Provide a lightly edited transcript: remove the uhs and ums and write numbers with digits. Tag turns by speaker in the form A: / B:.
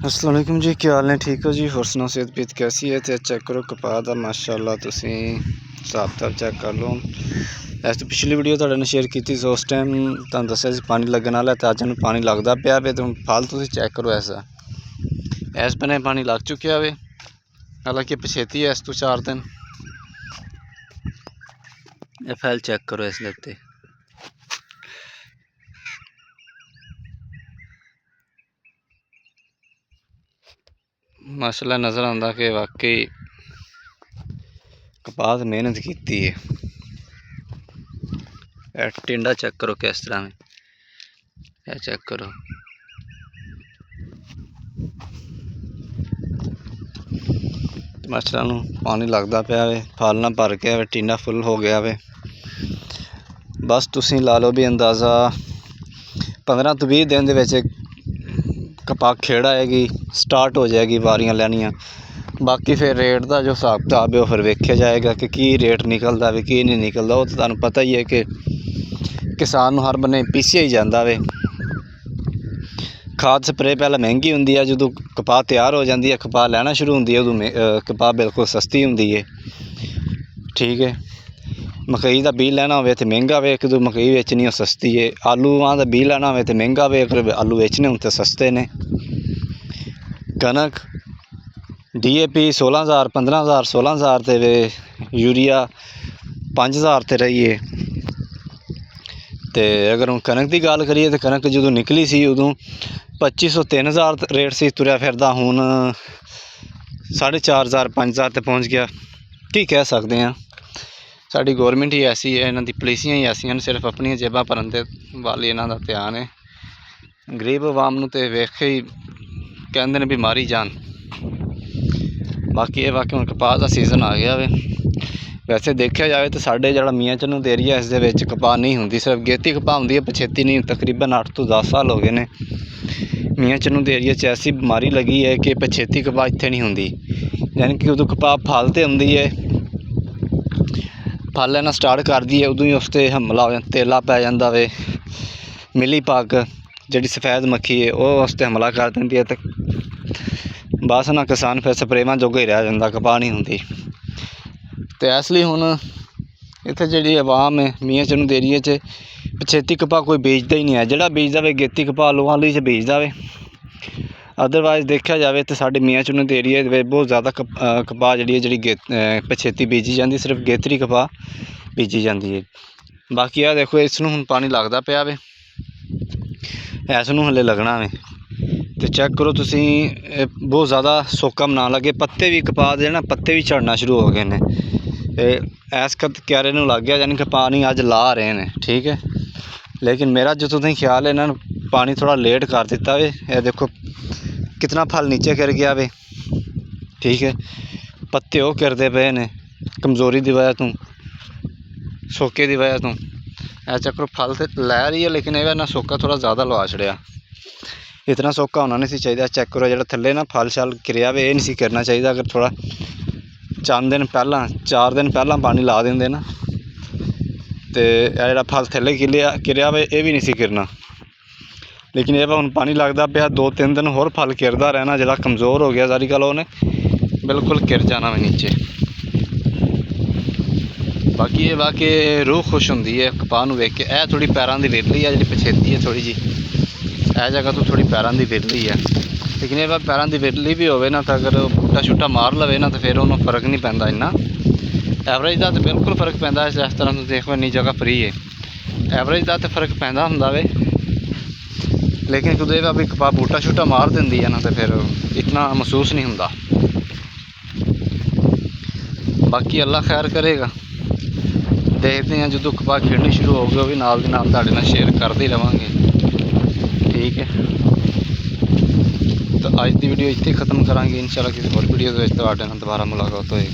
A: अस्सलाम वालेकुम जी, क्या हाल ने? ठीक हो जी? होर सुनाओ, सेहत पीत कैसी है? तो चेक करो कपाह दा माशाअल्लाह तुसीं हिसाब किताब चेक कर लो। इस तो पिछली वीडियो तुहाडे नाल शेयर की सी, उस टाइम तुहानूं दस्सिया सी पानी लगन वाला, तो अज पानी लगदा पिया वे। तो फल तुसीं चेक करो, इस बने पानी लग चुकिया वे, हालांकि पछेती है इस तो 4 दिन। ये फैल चेक करो इसदे उत्ते, माशाअल्लाह नज़र आंदा कि वाकई कपाह ते मेहनत की है। टिंडा चेक करो किस तरह में, यह चेक करो। माशाअल्लाह पानी लगता पिया वे, फल ना भर गया वे, टिंडा फुल हो गया वे। बस तुसीं ला लो भी अंदाज़ा 15 तो 20 दिन दे विच कपाह खेड़ आएगी, स्टार्ट हो जाएगी वारियां लैनियां। बाकी फिर रेट का जो हिसाब किताब है वो फिर वेख्या जाएगा कि की रेट निकलता वे की नहीं निकलता। वो तो तुहानूं पता ही है कि किसान हर बने पीसिया ही जाता वे। खाद स्प्रे पहले महंगी होंदी है, जो कपाह तैयार हो जाती है, कपाह लैना शुरू होंदी है, उदों कपाह बिल्कुल सस्ती होंदी है। ठीक है, मकई का बीज लैना हो तो महंगा वे, जो मकई बेचनी हो सस्ती है। आलूआं का बीज लैना हो तो महंगा वे, अगर आलू बेचने हो तो सस्ते ने। कनक DAP 16,000 15,000 16,000 ते वे, यूरिया 5,000 ते रही है। तो अगर हम कनक की गल करिए तो कनक जो निकली सी उदों 2500 3,000 रेट से तुरया फिरदा, हुण 4,500 5,000 ते पहुँच गया। की कह सकते हैं, साडी गौरमेंट ही ऐसी है, इन्हां दी पॉलिसियां ही ऐसियां, सिर्फ अपनी जेबां भरन दे वाल इन्हां दा ध्यान है। गरीब आवाम नूं ते वेख ही कहंदे ने भी मारी जान। बाकी ये बाकी हुण कपाह का सीजन आ गया वे। वैसे देखा जाए तो साढ़े जो मियाँ चनूद एरिया इस दे कपाह नहीं होंदी, सिर्फ गेती कपाह होंदी है, पछेती नहीं। तकरीबन 8 तो 10 साल हो गए ने मियाँ चनूद एरिया च ऐसी बीमारी लगी है कि पछेती कपाह इत्थे नहीं होंदी। यानी कि उदों कपाह फल तो आउंदी है, फल लेना स्टार्ट करदी है, उदों ही उस ते हमला हो जाता, तेला पै जांदा वे। मिली पग जिहड़ी सफेद मक्खी है वो उस ते हमला कर दिंदी है, तो बस ना किसान फिर स्प्रेवां जोगा ही रह जांदा, कपाह नहीं होंदी। तो इसलिए हुण इत्थे जिहड़ी आवाम है मियाँ चनूद एरिया च पछेती कपाह कोई बेचता ही नहीं है। जिहड़ा बेचदा वे गेती कपाह लोहाली च बेचदा वे। अदरवाइज़ देखा जाए तो साडे मियाँ चनूद एरिया दे बहुत ज़्यादा कपाह जिहड़ी पछेती बीजी जाती, सिर्फ गेतरी कपाह बीजी जाती है। बाकी आ देखो, इसनूं हुण पानी लगदा पिया वे, इसनूं हले लगना वे। तो चेक करो तुसीं, बहुत ज़्यादा सोका ना लगे। पत्ते भी कपाह दे ना पत्ते भी झड़ना शुरू हो गए हैं। इस क्यारे नूं लग गया, यानी कि पानी अज ला रहे हैं। ठीक है, लेकिन मेरा जो तुसीं ख्याल है इन्होंने पानी थोड़ा लेट कर दिता वे। यह देखो कितना फल नीचे गिर गया वे। ठीक है, पत्ते वो गिरते पे ने कमज़ोरी की वजह तो, सोके की वजह तो। यह चक्कर फल तो लै रही है, लेकिन यह ना सोका थोड़ा ज़्यादा लवा छड़िया। इतना सोका होना नहीं चाहिए। चेक करो जो थले ना फल शल गिरिया वे, ये नहीं करना चाहिए। अगर थोड़ा चंद दिन पहला 4 दिन पहला पानी ला देंगे ना, तो यह जो फल थले गिरिया वे ये भी नहीं गिरना। लेकिन यह हुण पानी लगता पिया, 2-3 दिन होर फल गिरदा रहना। जो कमज़ोर हो गया सारी गल, उन्हें बिल्कुल गिर जाना वे नीचे। बाकी ये बाकी रूह खुश होंदी है कपाह नूं वेख के। यह थोड़ी पैरां दी विरली है, जी पछेती है थोड़ी जी, यह जगह तो थोड़ी पैरां दी विरली है। लेकिन ये पैरां दी विरली भी होवे ना, तो अगर बूटा शूटा मार लवे ना, तो फिर उन्होंने फर्क नहीं पैंदा इन्ना। एवरेज का तो बिल्कुल फर्क पैंदा। इस तरह तुम देखो इन्नी जगह फ्री है, एवरेज का तो फर्क पैंदा हुंदा वे। लेकिन कुछ भी कपाह बूटा शूटा मार देंदी है ना, तो फिर इतना महसूस नहीं होंदा। बाकी अल्लाह खैर करेगा, देखते हैं जो कपाह खिड़नी शुरू हो गई, वो भी नाल दी नाल तुहाडे नाल शेयर करते रहांगे। ठीक है, तो अज की वीडियो इत्थे ख़त्म करांगे। इंशाअल्लाह किसी होर वीडियो तुहाडे नाल दोबारा मुलाकात होएगी।